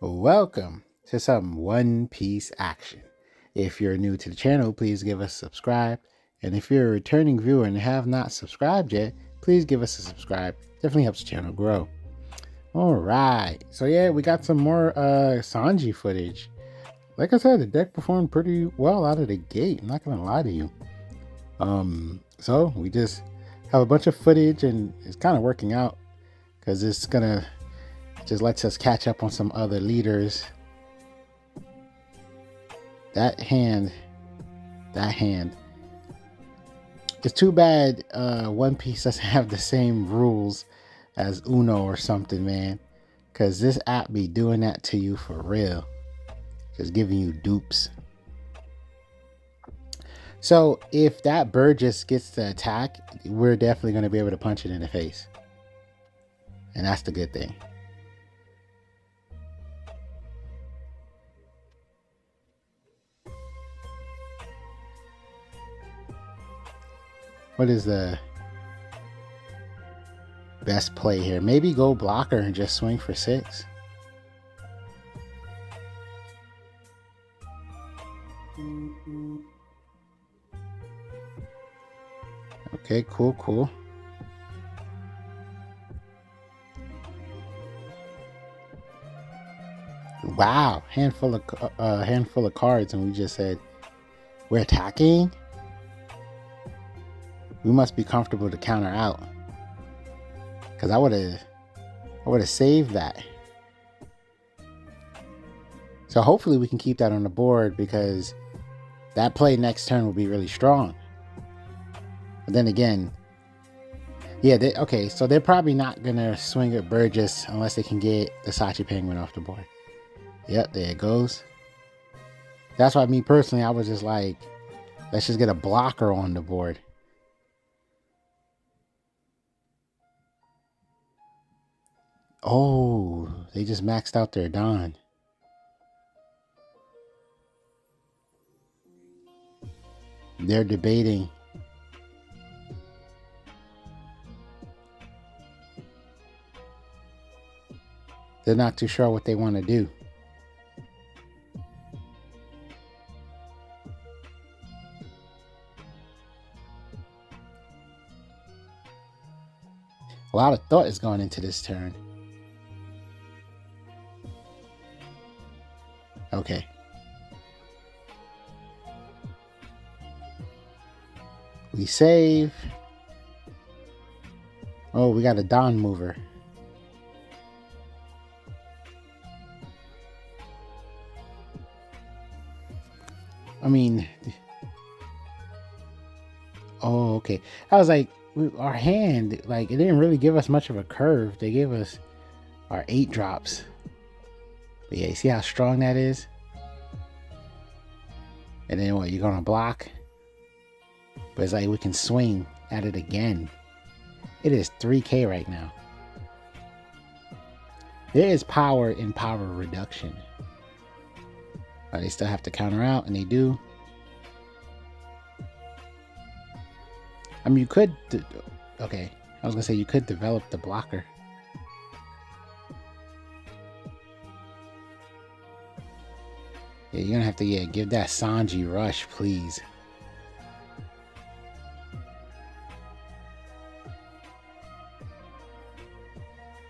Welcome to some One Piece action. If you're new to the channel, please give us a subscribe. And if you're a returning viewer and have not subscribed yet, please give us a subscribe. Definitely helps the channel grow. All right. So yeah, we got some more Sanji footage. Like I said, the deck performed pretty well out of the gate. I'm not gonna lie to you. So we just have a bunch of footage and it's kind of working out because it's gonna just lets us catch up on some other leaders. That hand. It's too bad One Piece doesn't have the same rules as Uno or something, man. Because this app be doing that to you for real. Just giving you dupes. So if that bird just gets to attack, we're definitely going to be able to punch it in the face. And that's the good thing. What is the best play here? Maybe go blocker and just swing for 6. Okay, cool. Wow, handful of cards, and we just said we're attacking. We must be comfortable to counter out, because I would have saved that. So hopefully we can keep that on the board, because that play next turn will be really strong. But then again, yeah, okay, so they're probably not gonna swing at Burgess unless they can get the Sachi Penguin off the board. Yep, there it goes. That's why me personally, I was just like, let's just get a blocker on the board. Oh, they just maxed out their Don. They're debating. They're not too sure what they want to do. A lot of thought is going into this turn. Okay. We save. Oh, we got a Don mover. I mean, oh, okay. I was like, our hand, like, it didn't really give us much of a curve. They gave us our 8 drops. But yeah, you see how strong that is? And then what, you're gonna block? But it's like we can swing at it again. It is 3K right now. There is power in power reduction. But they still have to counter out, and they do. I mean, you could... Okay, I was gonna say you could develop the blocker. Yeah, you're gonna have to, give that Sanji rush, please.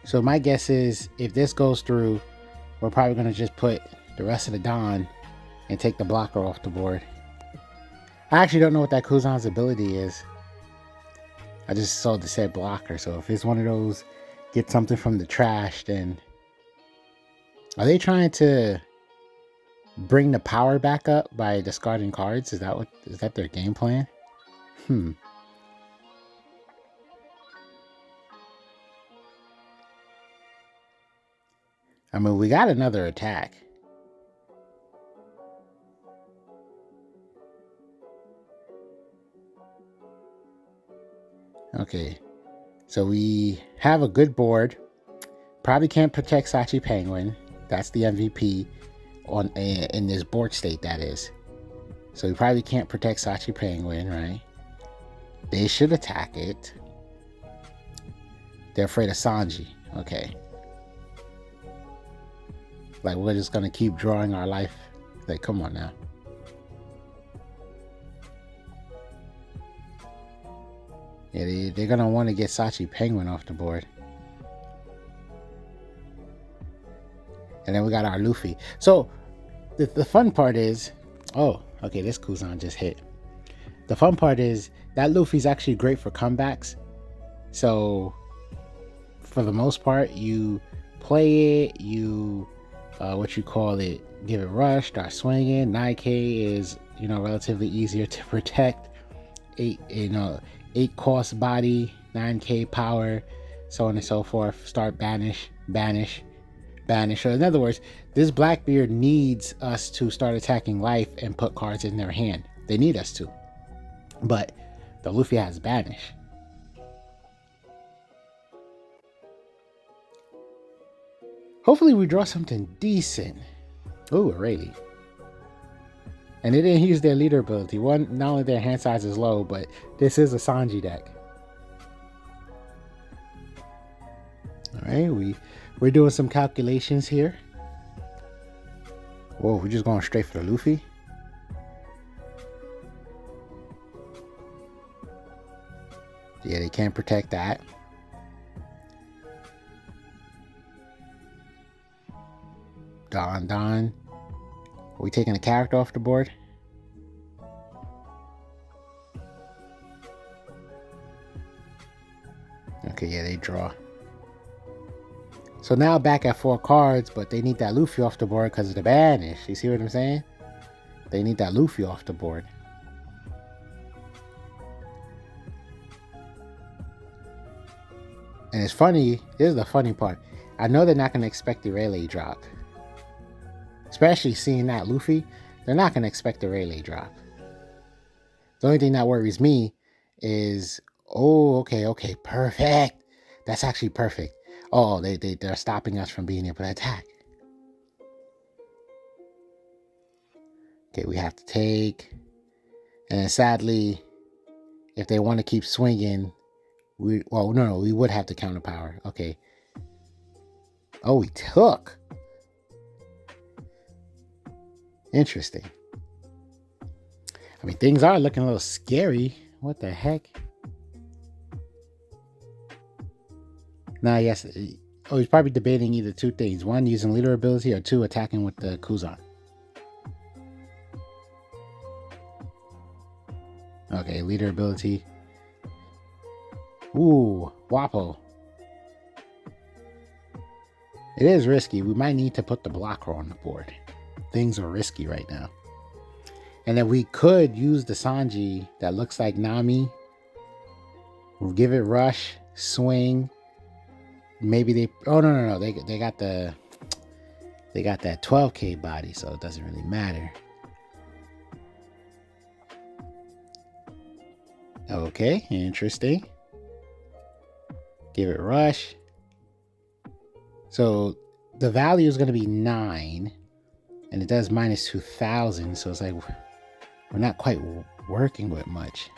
So my guess is, if this goes through, we're probably gonna just put the rest of the Don and take the blocker off the board. I actually don't know what that Kuzan's ability is. I just saw the said blocker, so if it's one of those get something from the trash, then... Are they trying to bring the power back up by discarding cards? Is that their game plan? I mean, we got another attack. Okay, so we have a good board. Probably can't protect Sachi Penguin. That's the MVP in this board state, that is. So we probably can't protect Sachi Penguin, right? They should attack it. They're afraid of Sanji. Okay. Like, we're just gonna keep drawing our life. Like, come on now. Yeah, they're gonna want to get Sachi Penguin off the board. And then we got our Luffy. So the fun part is, oh, okay, this Kuzan just hit. The fun part is that Luffy's actually great for comebacks. So for the most part, you play it, you give it rush, start swinging. 9K is relatively easier to protect. 8 cost body, 9K power, so on and so forth. Start banish. So in other words, this Blackbeard needs us to start attacking life and put cards in their hand. They need us to. But the Luffy has banish. Hopefully we draw something decent. Ooh, a Rayleigh. And they didn't use their leader ability. One, not only their hand size is low, but this is a Sanji deck. Alright, we're doing some calculations here. Whoa, we're just going straight for the Luffy. Yeah, they can't protect that. Don. Are we taking a character off the board? Okay, yeah, they draw. So now back at 4 cards, but they need that Luffy off the board because of the banish. You see what I'm saying? They need that Luffy off the board. And it's funny, this is the funny part. I know they're not going to expect the Rayleigh drop. Especially seeing that Luffy, they're not going to expect the Rayleigh drop. The only thing that worries me is, oh, okay, perfect. That's actually perfect. Oh, they're stopping us from being able to attack. Okay, we have to take. And then sadly, if they want to keep swinging, we would have to counter power. Okay. Oh, we took. Interesting. I mean, things are looking a little scary. What the heck? Nah, yes. Oh, he's probably debating either 2 things. 1, using leader ability, or 2, attacking with the Kuzan. Okay, leader ability. Ooh, Wapo. It is risky. We might need to put the blocker on the board. Things are risky right now. And then we could use the Sanji that looks like Nami. We'll give it rush, swing. Maybe they... Oh, no. They got the... They got that 12K body, so it doesn't really matter. Okay, interesting. Give it rush. So the value is going to be 9. And it does minus 2,000. So it's like we're not quite working with much.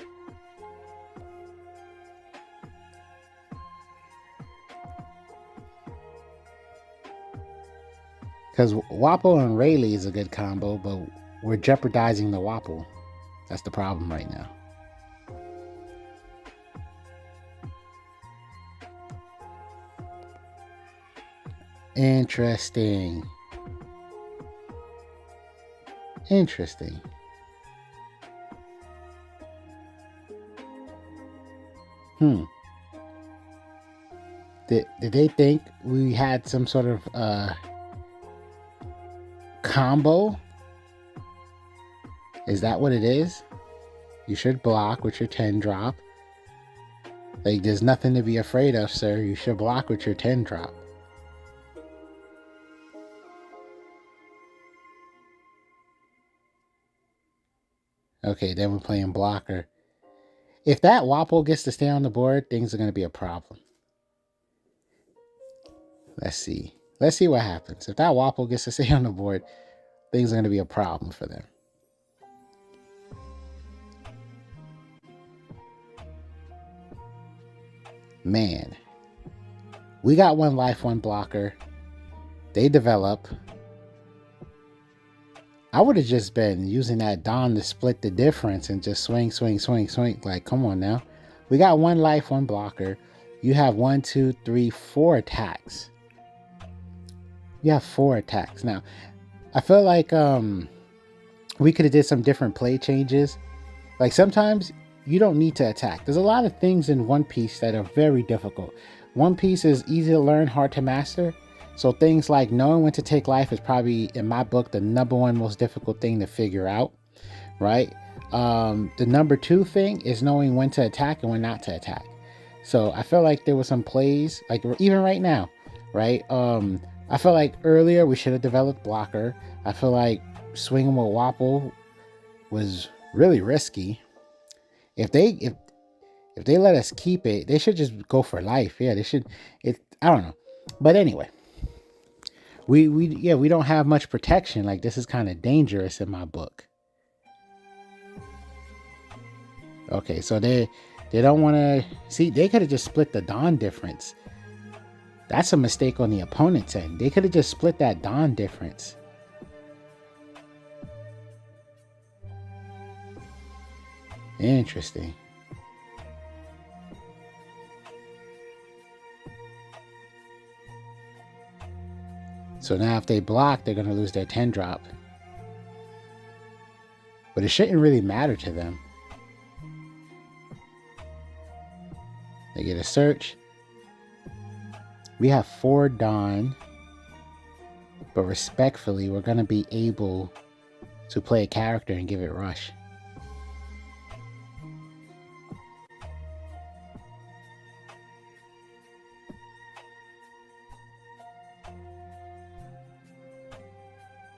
Because Wappo and Rayleigh is a good combo, but we're jeopardizing the Wappo. That's the problem right now. Interesting. Did they think we had some sort of combo? Is that what it is? You should block with your 10 drop. Like, there's nothing to be afraid of, sir. You should block with your 10 drop. Okay, then we're playing blocker. If that Wappo gets to stay on the board, things are going to be a problem. Let's see. Let's see what happens. If that Wappo gets to stay on the board, things are going to be a problem for them. Man. We got 1 life, 1 blocker. They develop. I would have just been using that Dawn to split the difference and just swing, swing, swing, swing. Like, come on now. We got 1 life, 1 blocker. You have 1, 2, 3, 4 attacks. You have 4 attacks. Now, I feel like we could have did some different play changes. Like sometimes you don't need to attack. There's a lot of things in One Piece that are very difficult. One Piece is easy to learn, hard to master. So things like knowing when to take life is probably, in my book, the #1 most difficult thing to figure out, right? The #2 thing is knowing when to attack and when not to attack. So I feel like there were some plays, like even right now, right? I feel like earlier we should have developed blocker. I feel like swinging with Wapple was really risky. If they let us keep it, they should just go for life. Yeah, they should. I don't know, but anyway, we don't have much protection. Like this is kind of dangerous in my book. Okay, so they don't want to see. They could have just split the Dawn difference. That's a mistake on the opponent's end. They could have just split that Dawn difference. Interesting. So now if they block, they're going to lose their 10 drop. But it shouldn't really matter to them. They get a search. We have 4 Dawn. But respectfully, we're going to be able to play a character and give it rush.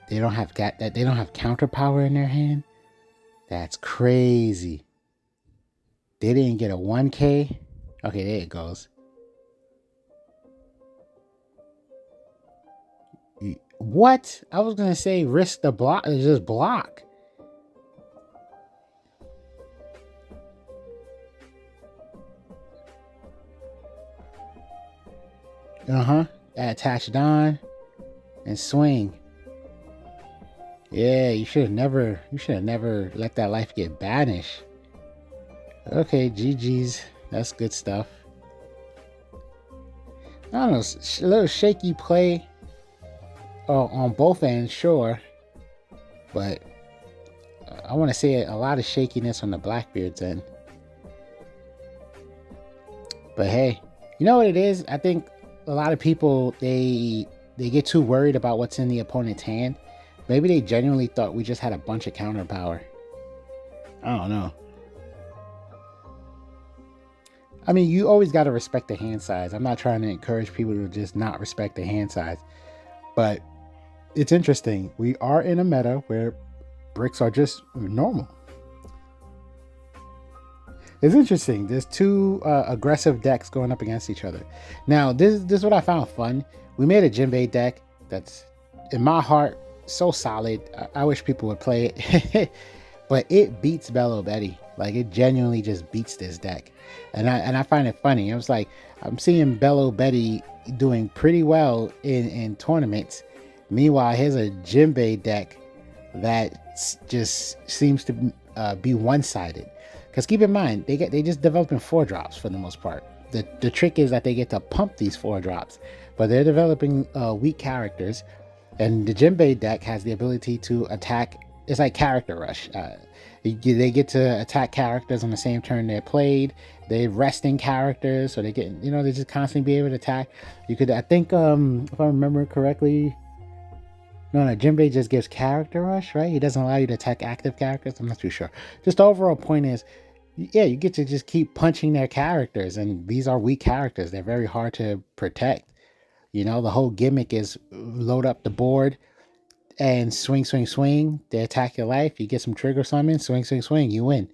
They don't have they don't have counter power in their hand. That's crazy. They didn't get a 1K. Okay, there it goes. What? I was gonna say risk the block. Just block. Attach Dawn and swing. Yeah, you should have never let that life get banished. Okay, GG's. That's good stuff. I don't know, a little shaky play on both ends, sure. But I want to say a lot of shakiness on the Blackbeard's end. But hey, you know what it is? I think a lot of people, they get too worried about what's in the opponent's hand. Maybe they genuinely thought we just had a bunch of counter power. I don't know. I mean, you always got to respect the hand size. I'm not trying to encourage people to just not respect the hand size. But it's interesting. We are in a meta where bricks are just normal. It's interesting. There's 2 aggressive decks going up against each other. Now, this is what I found fun. We made a Jinbei deck that's, in my heart, so solid. I wish people would play it. But it beats Bello Betty. Like, it genuinely just beats this deck. And I find it funny. I was like, I'm seeing Bello Betty doing pretty well in tournaments. Meanwhile, here's a Jinbei deck that just seems to be one-sided. Because keep in mind, they just developing 4 drops for the most part. The trick is that they get to pump these 4 drops. But they're developing weak characters. And the Jinbei deck has the ability to attack. It's like character rush. They get to attack characters on the same turn they're played. They're resting characters, so they get, they just constantly be able to attack. You could, I think, if I remember correctly, no, Jinbei just gives character rush, right? He doesn't allow you to attack active characters. I'm not too sure. Just the overall point is, yeah, you get to just keep punching their characters, and these are weak characters. They're very hard to protect. The whole gimmick is load up the board and swing, swing, swing. They attack your life. You get some trigger summon, swing, swing, swing. You win.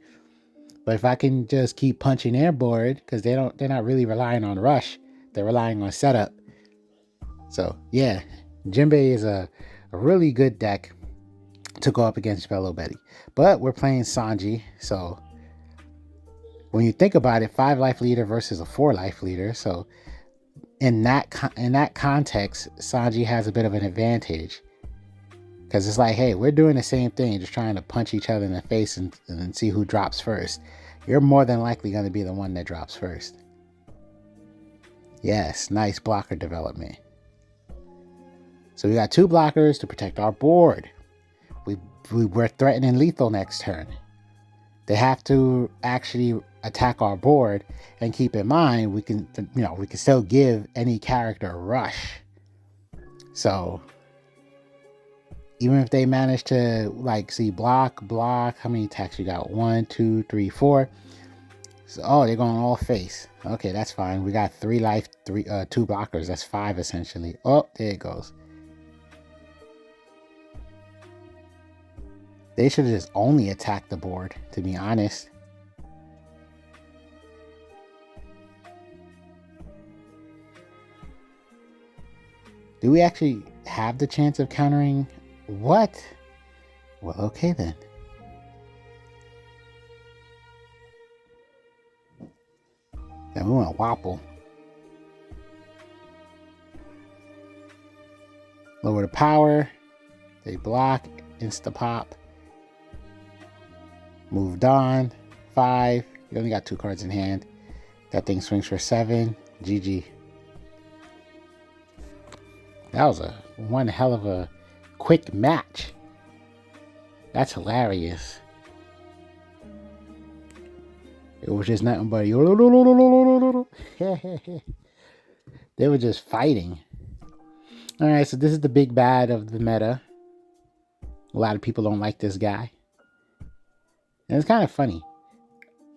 But if I can just keep punching their board, because they're not really relying on rush. They're relying on setup. So yeah, Jinbei is a really good deck to go up against Bello Betty. But we're playing Sanji, so when you think about it, 5 life leader versus a 4 life leader. So in that context, Sanji has a bit of an advantage. Because it's like, hey, we're doing the same thing, just trying to punch each other in the face and see who drops first. You're more than likely going to be the one that drops first. Yes, nice blocker development. So we got 2 blockers to protect our board. We're threatening lethal next turn. They have to actually attack our board, and keep in mind we can still give any character a rush. So even if they manage to like see block, how many attacks you got? 1, 2, 3, 4. So, they're going all face. Okay, that's fine. We got 3 life, 2 blockers. That's 5 essentially. Oh, there it goes. They should have just only attacked the board, to be honest. Do we actually have the chance of countering? What? Well, okay then. Then we want to wobble. Lower the power. They block. Insta pop. Moved on. 5. You only got 2 cards in hand. That thing swings for 7. GG. That was one hell of a quick match. That's hilarious. It was just nothing but they were just fighting. Alright, so this is the big bad of the meta. A lot of people don't like this guy. And it's kind of funny.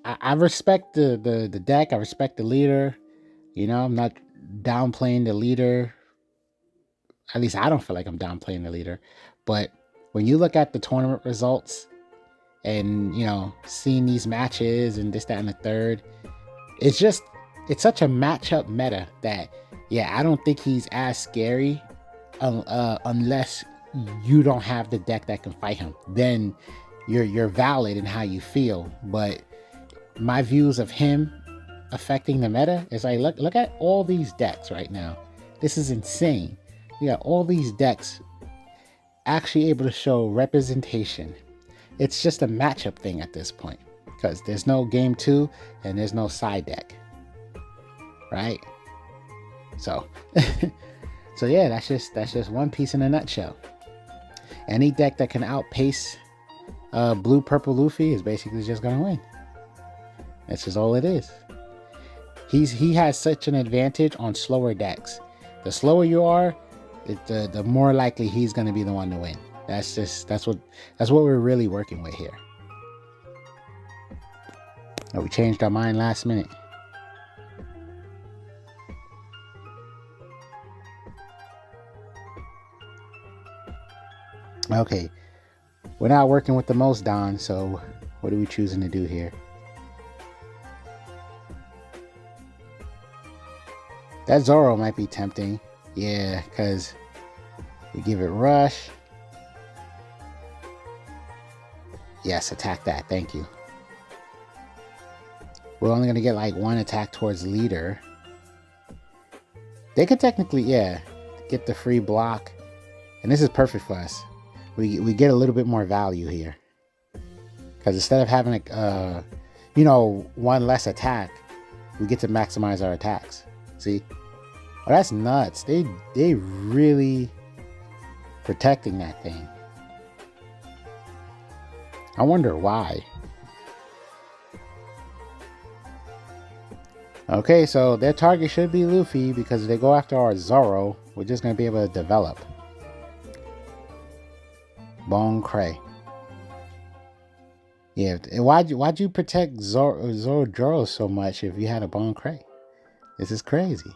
I respect the deck. I respect the leader. You know, I'm not downplaying the leader. At least I don't feel like I'm downplaying the leader. But when you look at the tournament results and, seeing these matches and this, that, and the third, it's such a matchup meta that, I don't think he's as scary unless you don't have the deck that can fight him. Then you're valid in how you feel. But my views of him affecting the meta is like, look at all these decks right now. This is insane. You got all these decks actually able to show representation. It's just a matchup thing at this point because there's no game 2 and there's no side deck, right? So that's just One Piece in a nutshell. Any deck that can outpace blue purple Luffy is basically just gonna win. That's just all it is. He has such an advantage on slower decks. The slower you are, the more likely he's going to be the one to win. That's what we're really working with here. Oh, we changed our mind last minute. Okay, we're not working with the most Don, so what are we choosing to do here? That Zoro might be tempting. Yeah, because we give it rush. Yes, attack that. Thank you. We're only going to get like 1 attack towards leader. They could technically, get the free block. And this is perfect for us. We get a little bit more value here. Because instead of having, 1 less attack, we get to maximize our attacks. See? Oh, that's nuts. They really protecting that thing. I wonder why. Okay, so their target should be Luffy because if they go after our Zoro, we're just going to be able to develop. Bone Cray. Yeah, why'd you protect Zoro so much if you had a Bone Cray? This is crazy.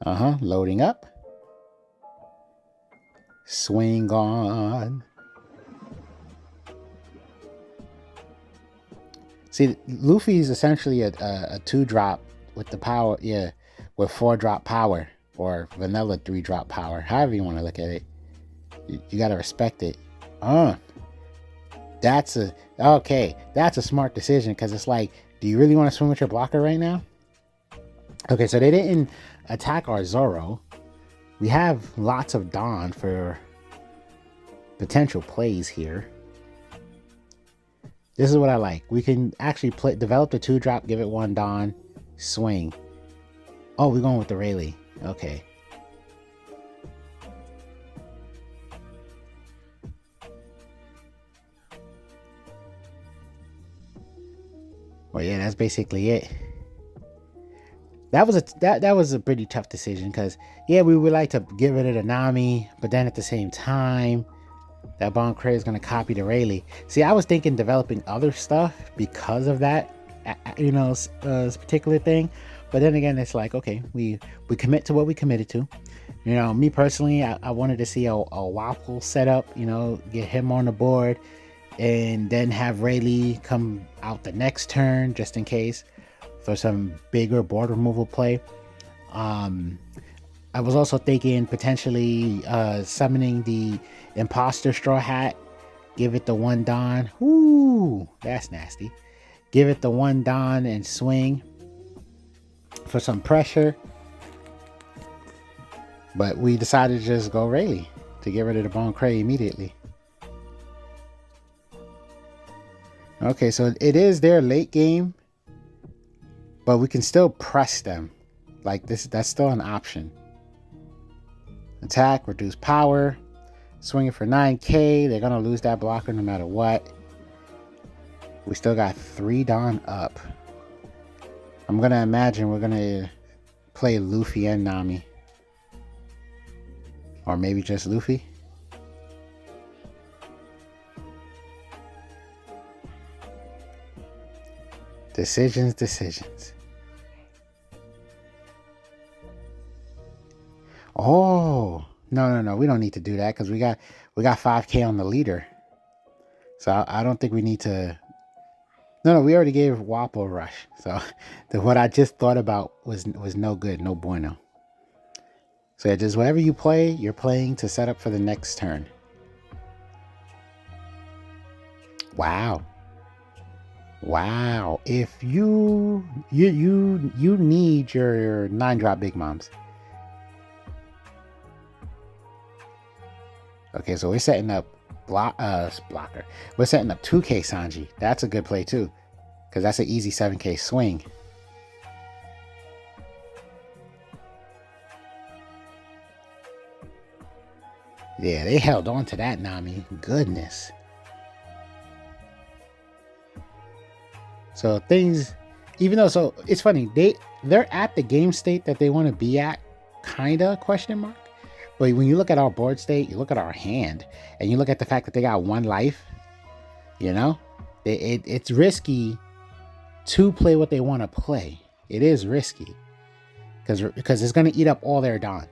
Loading up. Swing on. See, Luffy is essentially a 2-drop with the power, with 4-drop power or vanilla 3-drop power, however you want to look at it. You got to respect it. That's a smart decision because it's like, do you really want to swing with your blocker right now? Okay, so they didn't attack our Zoro. We have lots of Dawn for potential plays here. This is what I like. We can actually develop the 2-drop, give it 1 Dawn, swing. Oh, we're going with the Rayleigh. Okay. Well, yeah, that's basically it. That was a pretty tough decision because, yeah, we would like to get rid of the Nami, but then at the same time, that Bon Cray is going to copy the Rayleigh. See, I was thinking developing other stuff because of that, this particular thing. But then again, it's like, okay, we commit to what we committed to. Me personally, I wanted to see a Waffle setup, get him on the board and then have Rayleigh come out the next turn just in case for some bigger board removal play. I was also thinking potentially summoning the Imposter Straw Hat, give it the 1 Dawn. Ooh, that's nasty. Give it the 1 Dawn and swing for some pressure. But we decided to just go Rayleigh to get rid of the Bon Cray immediately. Okay, so it is their late game, but we can still press them. Like this, that's still an option. Attack, reduce power, swinging for 9k. They're gonna lose that blocker no matter what. We still got 3 Dawn up. I'm gonna imagine we're gonna play Luffy and Nami. Or maybe just Luffy. Decisions. Oh, no. We don't need to do that because we got 5k on the leader. So I don't think we need to. No, we already gave Wappo a rush. So what I just thought about was no good, no bueno. So yeah, just whatever you play, you're playing to set up for the next turn. Wow. If you need your 9-drop Big Moms. Okay, so we're setting up blocker. We're setting up 2k Sanji. That's a good play too, because that's an easy 7k swing. Yeah, they held on to that Nami. Goodness. So things, even though, so it's funny, they're at the game state that they want to be at, kinda, question mark. But when you look at our board state, you look at our hand, and you look at the fact that they got 1 life, it's risky to play what they want to play. It is risky because it's going to eat up all their Dawn.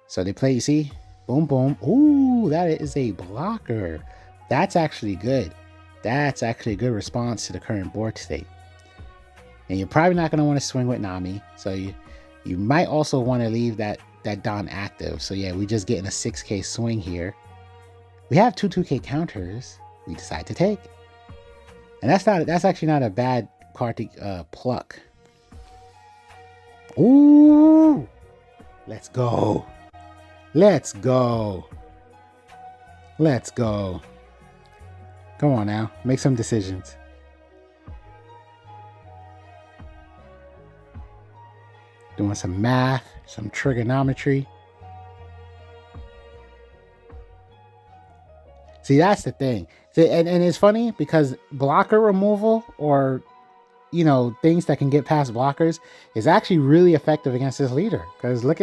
So they play, you see, boom, boom. Ooh, that is a blocker. That's actually good. That's actually a good response to the current board state. And you're probably not going to want to swing with Nami. So you might also want to leave that Dawn active. So yeah, we're just getting a 6k swing here. We have 2k counters we decide to take. And that's actually not a bad card to pluck. Ooh! Let's go. Come on now, make some decisions. Doing some math, some trigonometry. See, that's the thing. And it's funny because blocker removal or, things that can get past blockers is actually really effective against this leader. Because look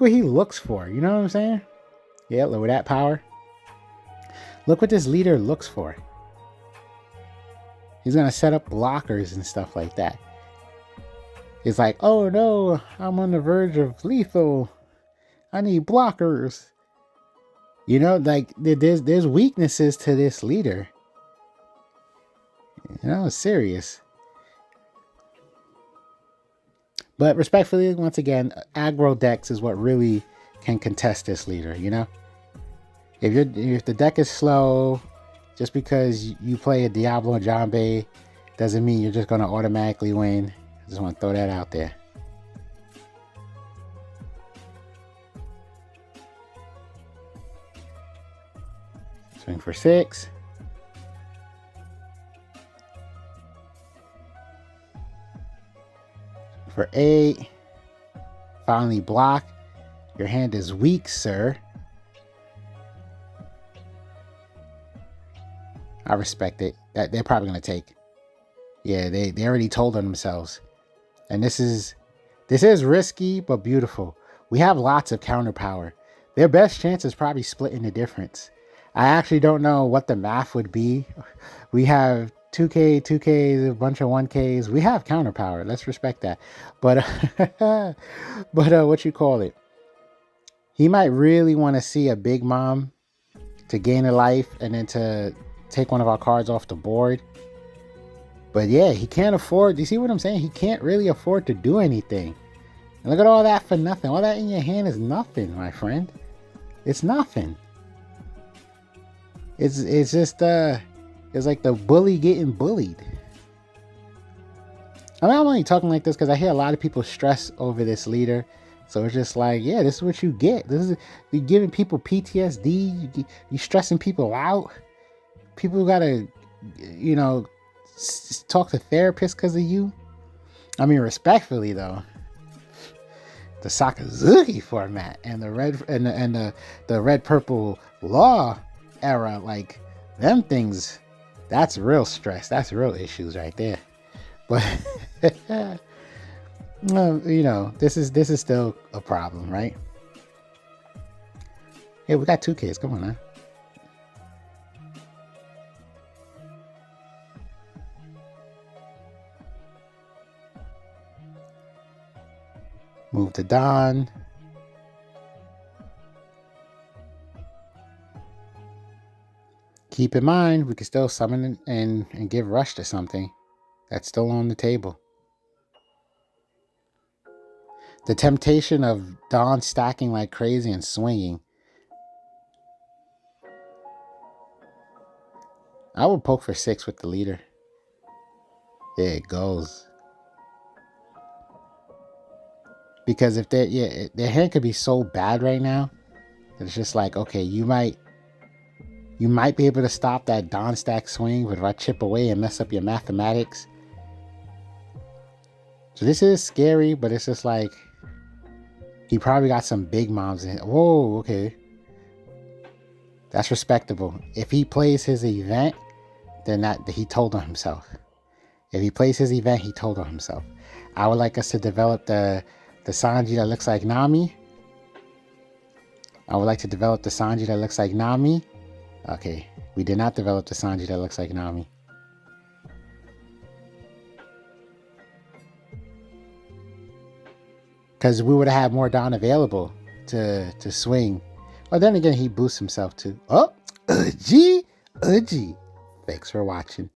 what he looks for. You know what I'm saying? Yeah, lower that power. Look what this leader looks for. He's going to set up blockers and stuff like that. It's like, oh no, I'm on the verge of lethal. I need blockers. Like there's weaknesses to this leader. It's serious. But respectfully, once again, aggro decks is what really can contest this leader, If the deck is slow, just because you play a Diablo and Jambe doesn't mean you're just going to automatically win. I just want to throw that out there. Swing for 6. For 8. Finally block. Your hand is weak, sir. I respect it. That they're probably gonna take. Yeah, they already told on themselves. And this is risky but beautiful. We have lots of counter power. Their best chance is probably splitting the difference. I actually don't know what the math would be. We have 2K, 2Ks, a bunch of 1Ks. We have counter power. Let's respect that. But what you call it? He might really want to see a big mom to gain a life and then to take one of our cards off the board. But yeah, he can't afford. You see what I'm saying? He can't really afford to do anything. And look at all that for nothing. All that in your hand is nothing, my friend. It's nothing. It's just it's like the bully getting bullied. I mean, I'm only talking like this because I hear a lot of people stress over this leader. So it's just like, yeah, this is what you get. You're giving people PTSD. You stressing people out. People gotta, talk to therapists because of you. I mean, respectfully though, the Sakazuki format and the red and the red purple law era, like them things, that's real stress. That's real issues right there. But this is still a problem, right? Hey, we got 2 kids. Come on now. Move to Don. Keep in mind, we can still summon and give Rush to something. That's still on the table. The temptation of Don stacking like crazy and swinging. I would poke for 6 with the leader. There it goes. Because if their hand could be so bad right now that it's just like, okay, you might be able to stop that Don stack swing, but if I chip away and mess up your mathematics. So this is scary, but it's just like he probably got some big moms in. Whoa, okay. That's respectable. If he plays his event, then he told on himself. If he plays his event, he told on himself. I would like us to develop the Sanji that looks like Nami. I would like to develop the Sanji that looks like Nami. Okay, we did not develop the Sanji that looks like Nami. Because we would have had more Don available to swing. Well, then again, he boosts himself too. Oh, G. Thanks for watching.